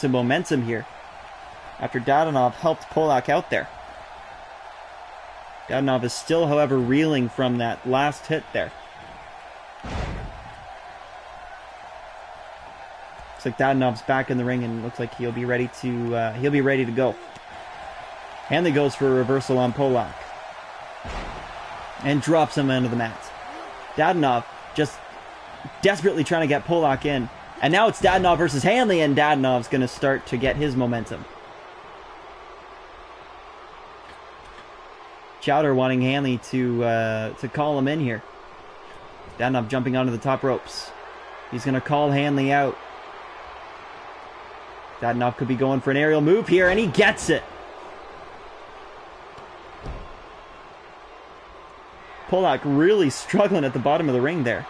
Speaker 1: momentum here after Dadonov helped Polak out there. Dadonov is still, however, reeling from that last hit there. Looks like Dadonov's back in the ring and looks like he'll be ready to go. Hanley goes for a reversal on Polak. And drops him into the mat. Dadonov just desperately trying to get Polak in. And now it's Dadonov versus Hanley, and Dadonov's going to start to get his momentum. Chowder wanting Hanley to call him in here. Dadonov jumping onto the top ropes. He's going to call Hanley out. Dadonov could be going for an aerial move here, and he gets it. Polak really struggling at the bottom of the ring there.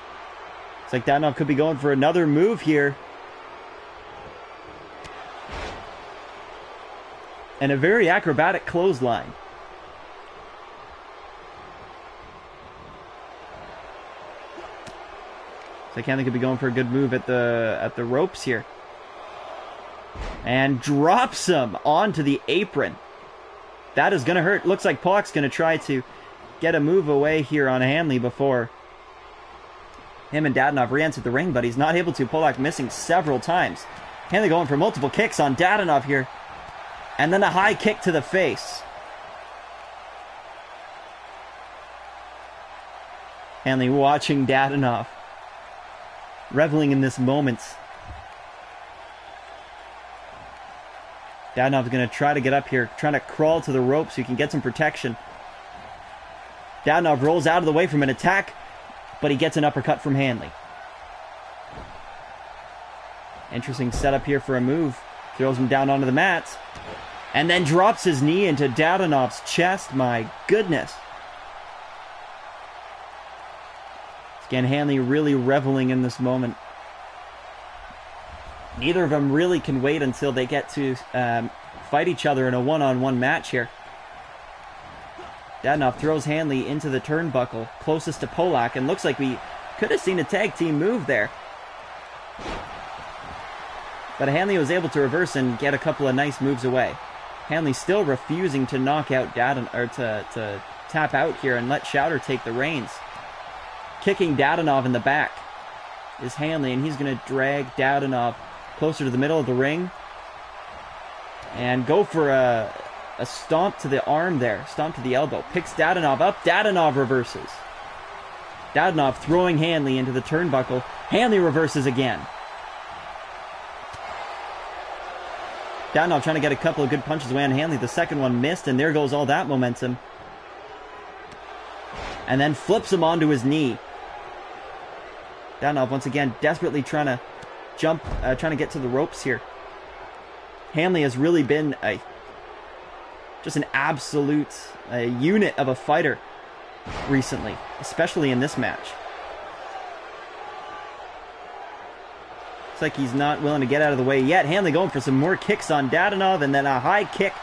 Speaker 1: It's like Dadonov could be going for another move here. And a very acrobatic clothesline. It's like Hanley could be going for a good move at the ropes here. And drops him onto the apron. That is going to hurt. Looks like Polak's going to try to get a move away here on Hanley before him and Dadonov re-enter the ring, but he's not able to. Polak missing several times. Hanley going for multiple kicks on Dadonov here. And then a high kick to the face. Hanley watching Dadonov, reveling in this moment. Dadonov's going to try to get up here, trying to crawl to the rope so he can get some protection. Dadonov rolls out of the way from an attack, but he gets an uppercut from Hanley. Interesting setup here for a move. Throws him down onto the mat. And then drops his knee into Dadonov's chest. My goodness. Again, Hanley really reveling in this moment. Neither of them really can wait until they get to fight each other in a one-on-one match here. Dadonov throws Hanley into the turnbuckle closest to Polak, and looks like we could have seen a tag team move there. But Hanley was able to reverse and get a couple of nice moves away. Hanley still refusing to knock out to tap out here and let Chowder take the reins. Kicking Dadonov in the back is Hanley, and he's going to drag Dadonov closer to the middle of the ring and go for a stomp to the arm there. Stomp to the elbow. Picks Dadonov up. Dadonov reverses. Dadonov throwing Hanley into the turnbuckle. Hanley reverses again. Dadonov trying to get a couple of good punches away on Hanley. The second one missed, and there goes all that momentum. And then flips him onto his knee. Dadonov once again desperately trying to jump, trying to get to the ropes here. Hanley has really been just an absolute unit of a fighter recently, especially in this match. Looks like he's not willing to get out of the way yet. Hanley going for some more kicks on Dadonov, and then a high kick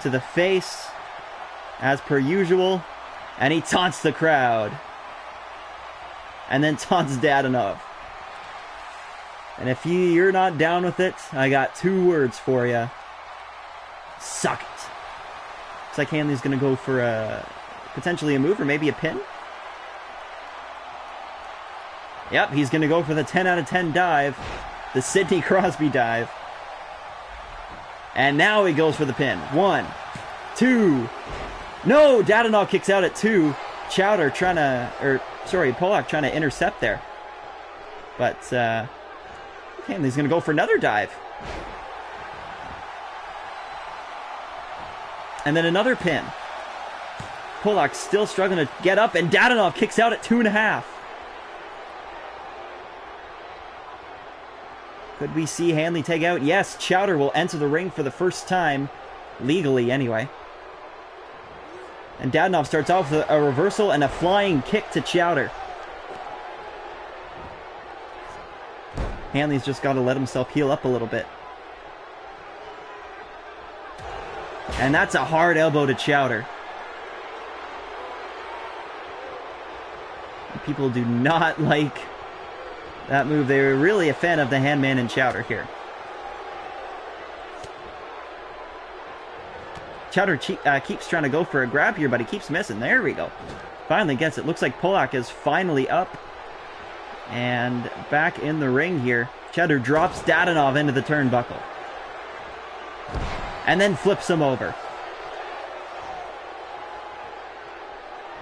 Speaker 1: to the face, as per usual. And he taunts the crowd. And then taunts Dadonov. And if you're not down with it, I got two words for you. Suck it. Looks like Hanley's going to go for potentially a move or maybe a pin. Yep, he's going to go for the 10 out of 10 dive. The Sidney Crosby dive. And now he goes for the pin. 1, 2. No! Dadonov kicks out at 2. Chowder trying to... Polak trying to intercept there. But, Hanley's going to go for another dive. And then another pin. Polak still struggling to get up, and Dadonov kicks out at 2.5. Could we see Hanley take out? Yes, Chowder will enter the ring for the first time. Legally, anyway. And Dadonov starts off with a reversal and a flying kick to Chowder. Hanley's just got to let himself heal up a little bit. And that's a hard elbow to Chowder. People do not like that move. They're really a fan of the Handman and Chowder here. Chowder keeps trying to go for a grab here, but he keeps missing. There we go. Finally gets it. Looks like Polak is finally up and back in the ring here. Chowder drops Dadonov into the turnbuckle and then flips him over.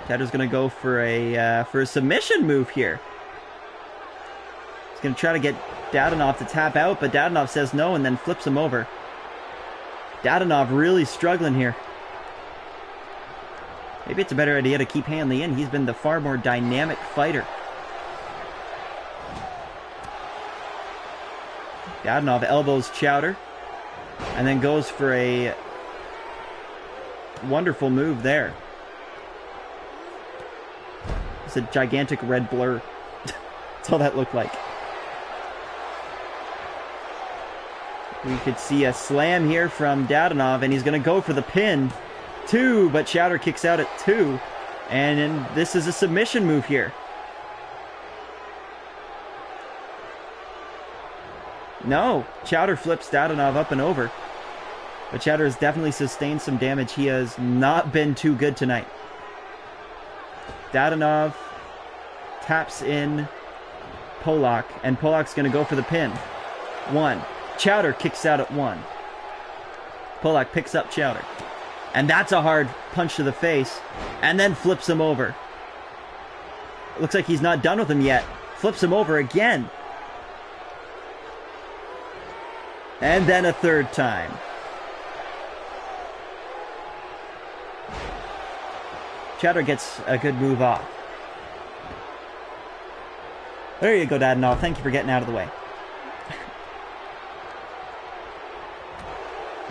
Speaker 1: Chowder's going to go for a submission move here. He's going to try to get Dadonov to tap out, but Dadonov says no and then flips him over. Dadonov really struggling here. Maybe it's a better idea to keep Hanley in. He's been the far more dynamic fighter. Dadonov elbows Chowder and then goes for a wonderful move there. It's a gigantic red blur. That's all that looked like. We could see a slam here from Dadonov, and he's going to go for the pin. 2, but Chowder kicks out at 2. And then this is a submission move here. No, Chowder flips Dadonov up and over. But Chowder has definitely sustained some damage. He has not been too good tonight. Dadonov taps in Polak, and Polak's going to go for the pin. 1. Chowder kicks out at 1. Polak picks up Chowder. And that's a hard punch to the face. And then flips him over. Looks like he's not done with him yet. Flips him over again. And then a third time. Chowder gets a good move off. There you go, Dadonov. Thank you for getting out of the way.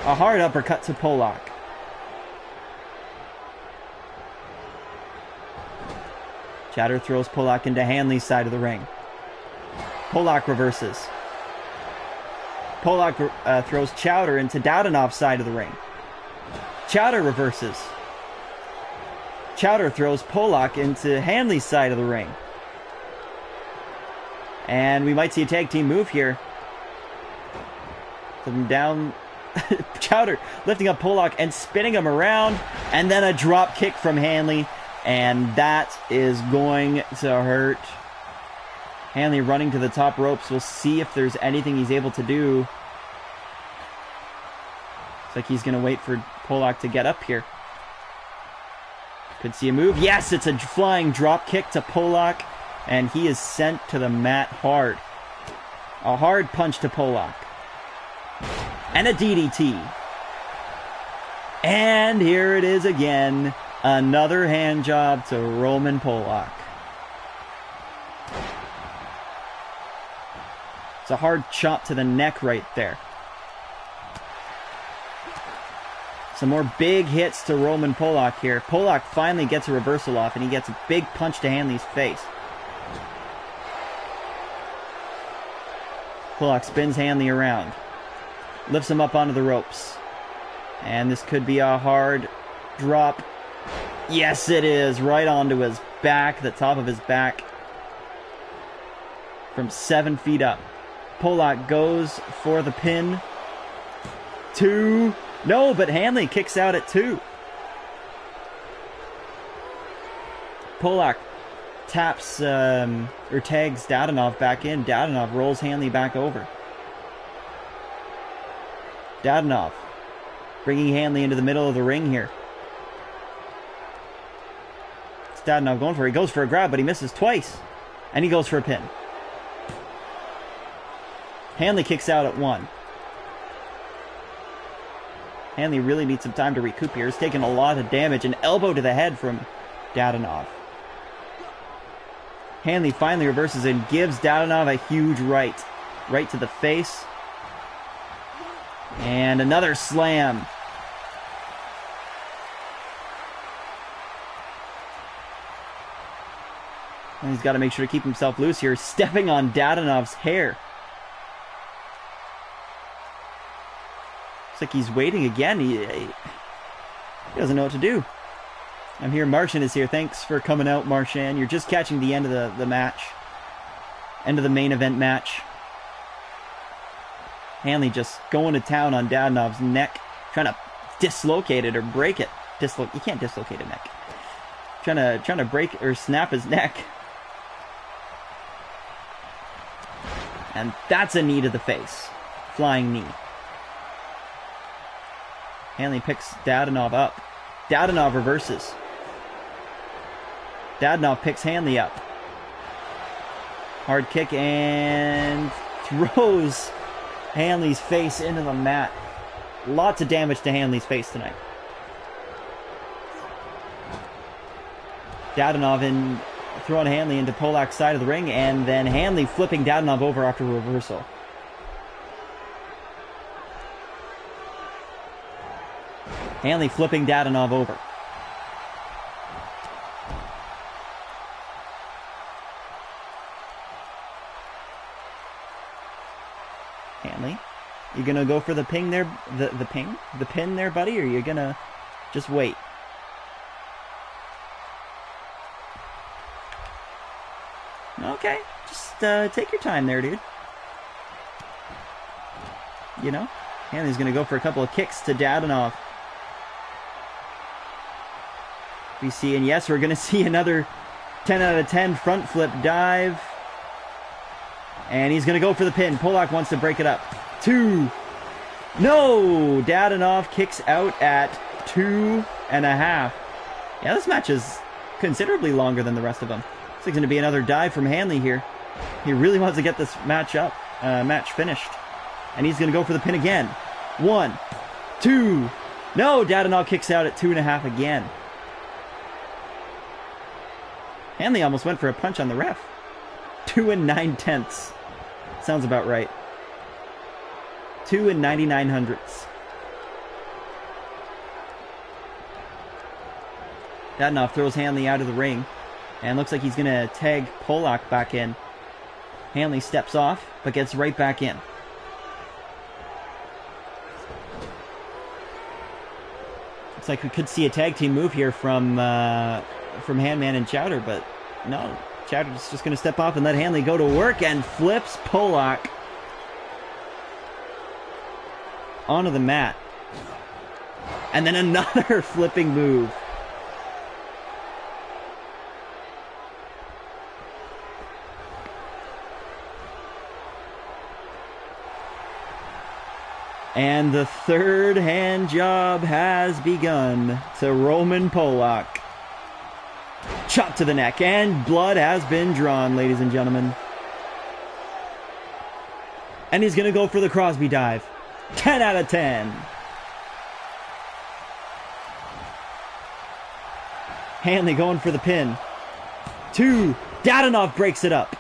Speaker 1: A hard uppercut to Polak. Chowder throws Polak into Hanley's side of the ring. Polak reverses. Polak throws Chowder into Dadonov's side of the ring. Chowder reverses. Chowder throws Polak into Hanley's side of the ring. And we might see a tag team move here. Put him down. Chowder lifting up Polak and spinning him around. And then a drop kick from Hanley. And that is going to hurt. Hanley running to the top ropes. We'll see if there's anything he's able to do. Looks like he's going to wait for Polak to get up here. Could see a move. Yes, it's a flying drop kick to Polak. And he is sent to the mat hard. A hard punch to Polak. And a DDT. And here it is again. Another hand job to Roman Polak. It's a hard chop to the neck right there. Some more big hits to Roman Polak here. Polak finally gets a reversal off, and he gets a big punch to Hanley's face. Polak spins Hanley around. Lifts him up onto the ropes. And this could be a hard drop. Yes, it is. Right onto his back, the top of his back. From 7 feet up. Polak goes for the pin. 2. No, but Hanley kicks out at 2. Polak taps or tags Dadonov back in. Dadonov rolls Hanley back over. Dadonov bringing Hanley into the middle of the ring here. It's Dadonov going for it. He goes for a grab, but he misses twice. And he goes for a pin. Hanley kicks out at 1. Hanley really needs some time to recoup here. He's taken a lot of damage. An elbow to the head from Dadonov. Hanley finally reverses and gives Dadonov a huge right. Right to the face. And another slam. And he's got to make sure to keep himself loose here. Stepping on Dadonov's hair. Looks like he's waiting again. He doesn't know what to do. I'm here. Martian is here. Thanks for coming out, Martian. You're just catching the end of the match. End of the main event match. Hanley just going to town on Dadonov's neck. Trying to dislocate it or break it. You can't dislocate a neck. Trying to break or snap his neck. And that's a knee to the face. Flying knee. Hanley picks Dadonov up. Dadonov reverses. Dadonov picks Hanley up. Hard kick and throws Hanley's face into the mat. Lots of damage to Hanley's face tonight. Dadonov throwing Hanley into Polak's side of the ring, and then Hanley flipping Dadonov over after reversal. Hanley flipping Dadonov over. Hanley, you gonna go for the ping there, the pin there, buddy, or you gonna just wait? Okay, just take your time there, dude. You know, Hanley's gonna go for a couple of kicks to Dadonov. We see, and yes, we're gonna see another 10 out of 10 front flip dive. And he's going to go for the pin. Polak wants to break it up. 2. No! Dadonov kicks out at 2.5. Yeah, this match is considerably longer than the rest of them. It's going to be another dive from Hanley here. He really wants to get this match finished. And he's going to go for the pin again. 1, 2. No! Dadonov kicks out at 2.5 again. Hanley almost went for a punch on the ref. 2 9/10. Sounds about right. 2 99/100. Dadonov throws Hanley out of the ring. And looks like he's going to tag Polak back in. Hanley steps off, but gets right back in. Looks like we could see a tag team move here from Handman and Chowder, but no. Chowder's just going to step off and let Hanley go to work and flips Polak onto the mat. And then another flipping move. And the third hand job has begun to Roman Polak. Chop to the neck, and blood has been drawn, ladies and gentlemen. And he's going to go for the Crosby dive. 10 out of 10. Hanley going for the pin. 2. Dadonov breaks it up.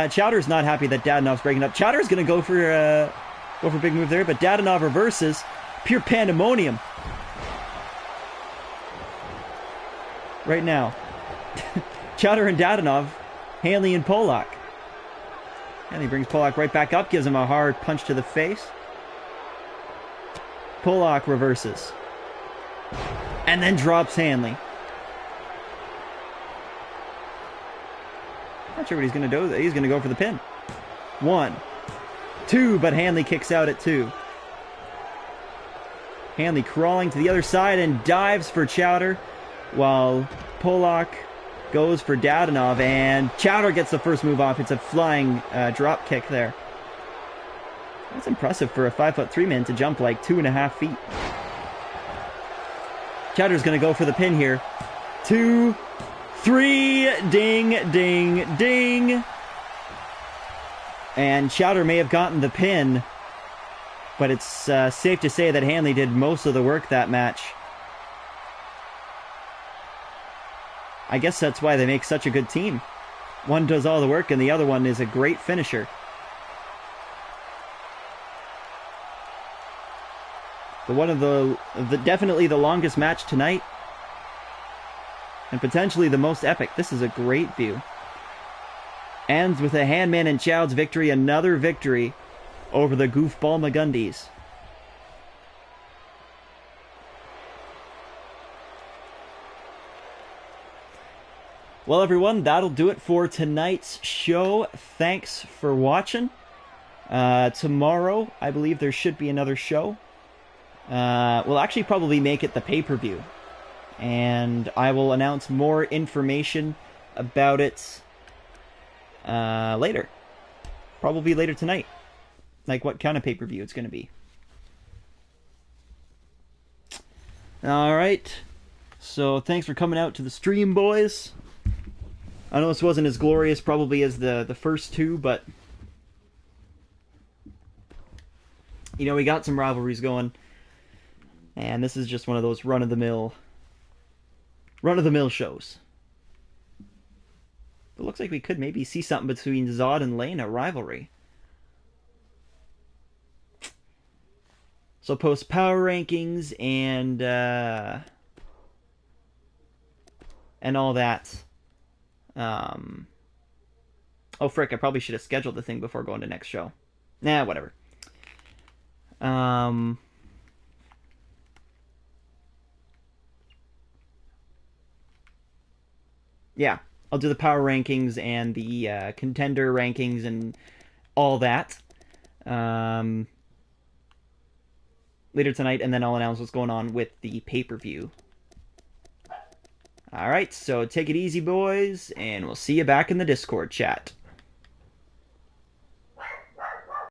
Speaker 1: Chowder's not happy that Dadonov's breaking up. Chowder's going to go for a big move there, but Dadonov reverses. Pure pandemonium. Right now. Chowder and Dadonov, Hanley and Polak. Hanley brings Polak right back up, gives him a hard punch to the face. Polak reverses. And then drops Hanley. Not sure what he's going to do. He's going to go for the pin. 1, 2, but Hanley kicks out at 2. Hanley crawling to the other side and dives for Chowder, while Polak goes for Dadonov, and Chowder gets the first move off. It's a flying drop kick there. That's impressive for a 5'3" man to jump like 2.5 feet. Chowder's going to go for the pin here. 2, 3, ding, ding, ding. And Chowder may have gotten the pin, but it's safe to say that Hanley did most of the work that match. I guess that's why they make such a good team. One does all the work and the other one is a great finisher. Definitely the longest match tonight. And potentially the most epic. This is a great view. Ends with a Handman and Chowd's victory, another victory over the Goofball Magundis. Well, everyone, that'll do it for tonight's show. Thanks for watching. Tomorrow, I believe there should be another show. We'll actually probably make it the pay-per-view. And I will announce more information about it later. Probably later tonight. Like what kind of pay-per-view it's going to be. Alright. So thanks for coming out to the stream, boys. I know this wasn't as glorious probably as the first two, but you know, we got some rivalries going. And this is just one of those run-of-the-mill shows. It looks like we could maybe see something between Zod and Lena rivalry. So post power rankings and all that. Oh frick! I probably should have scheduled the thing before going to next show. Nah, whatever. Yeah, I'll do the power rankings and the contender rankings and all that later tonight, and then I'll announce what's going on with the pay-per-view. Alright, so take it easy, boys, and we'll see you back in the Discord chat.